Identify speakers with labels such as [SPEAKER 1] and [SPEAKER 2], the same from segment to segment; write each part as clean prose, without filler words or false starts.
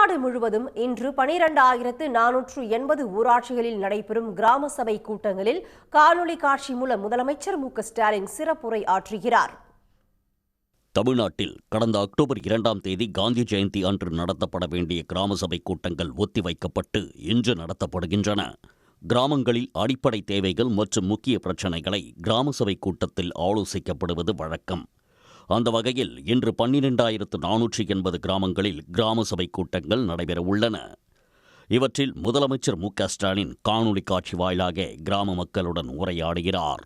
[SPEAKER 1] தமிழ்நாடு முழுவதும் இன்று 12,480 ஊராட்சிகளில் நடைபெறும் கிராம சபை கூட்டங்களில் காணொலி காட்சி மூலம் முதலமைச்சர் மு.க.ஸ்டாலின் சிறப்புரை ஆற்றுகிறார்.
[SPEAKER 2] தமிழ்நாட்டில் கடந்த அக்டோபர் 2ஆம் தேதி காந்தி ஜெயந்தி அன்று நடத்தப்பட வேண்டிய கிராம சபை கூட்டங்கள் ஒத்திவைக்கப்பட்டு இன்று நடத்தப்படுகின்றன. கிராமங்களில் அடிப்படை தேவைகள் மற்றும் முக்கிய பிரச்சினைகளை கிராம சபை கூட்டத்தில் ஆலோசிக்கப்படுவது வழக்கம். அந்த வகையில் இன்று 12,480 கிராமங்களில் கிராம சபை கூட்டங்கள் நடைபெறவுள்ளன. இவற்றில் முதலமைச்சர் மு.க.ஸ்டாலின் காணொலி காட்சி வாயிலாக கிராம மக்களுடன் உரையாடுகிறார்.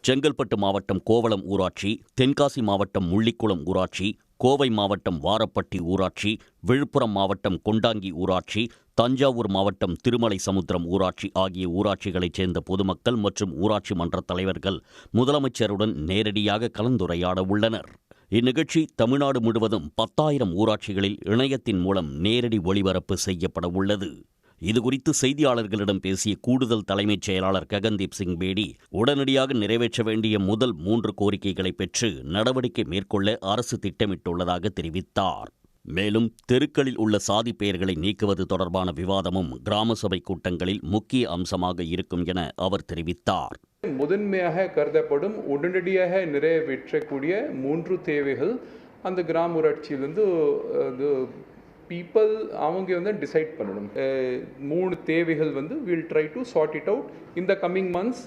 [SPEAKER 2] செங்கல்பட்டு மாவட்டம் கோவளம் ஊராட்சி, தென்காசி மாவட்டம் முள்ளிக்குளம் ஊராட்சி, கோவை மாவட்டம் வாரப்பட்டி ஊராட்சி, விழுப்புரம் மாவட்டம் கொண்டாங்கி ஊராட்சி, தஞ்சாவூர் மாவட்டம் திருமலை சமுத்திரம் ஊராட்சி ஆகிய ஊராட்சிகளைச் சேர்ந்த பொதுமக்கள் மற்றும் ஊராட்சி மன்ற தலைவர்கள் முதலமைச்சருடன் நேரடியாக கலந்துரையாட உள்ளனர். இந்நிகழ்ச்சி தமிழ்நாடு முழுவதும் 10,000 ஊராட்சிகளில் இணையத்தின் மூலம் நேரடி ஒளிபரப்பு செய்யப்பட உள்ளது. இதுகுறித்து செய்தியாளர்களிடம் பேசிய கூடுதல் தலைமைச் செயலாளர் ககன்தீப் சிங் பேடி, உடனடியாக நிறைவேற்ற வேண்டிய முதல் 3 கோரிக்கைகளை பெற்று நடவடிக்கை மேற்கொள்ள அரசு திட்டமிட்டுள்ளதாக தெரிவித்தார். மேலும் தெருக்களில் உள்ள சாதி பெயர்களை நீக்குவது தொடர்பான விவாதமும் கிராம சபை கூட்டங்களில் முக்கிய அம்சமாக இருக்கும் என அவர் தெரிவித்தார்.
[SPEAKER 3] முதன்மையாக கருதப்படும் உடனடியாக நிறைவேற்றக்கூடிய 3 தேவைகள் அந்த கிராம ஊராட்சியிலிருந்து பீப்புள் அவங்க டிசைட் பண்ணணும். 3 தேவைகள் we'll try to sort it out in the coming months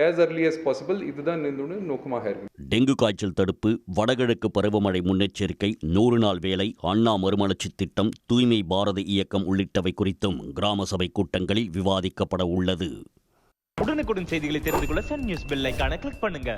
[SPEAKER 3] as early as possible. இதுதான் என்னோட நோக்கமாக இருக்கு.
[SPEAKER 2] டெங்கு காய்ச்சல் தடுப்பு, வடகிழக்கு பருவமழை முன்னெச்சரிக்கை, 100 நாள் வேலை, அண்ணா மறுமலர்ச்சி திட்டம், தூய்மை பாரத இயக்கம் உள்ளிட்டவை குறித்தும் கிராம சபை கூட்டங்களில் விவாதிக்கப்பட உள்ளது.
[SPEAKER 4] உடனுக்குடன் செய்திகளை தெரிந்து கொள்ள சன் நியூஸ் பெல் ஐகானை கிளிக் பண்ணுங்க.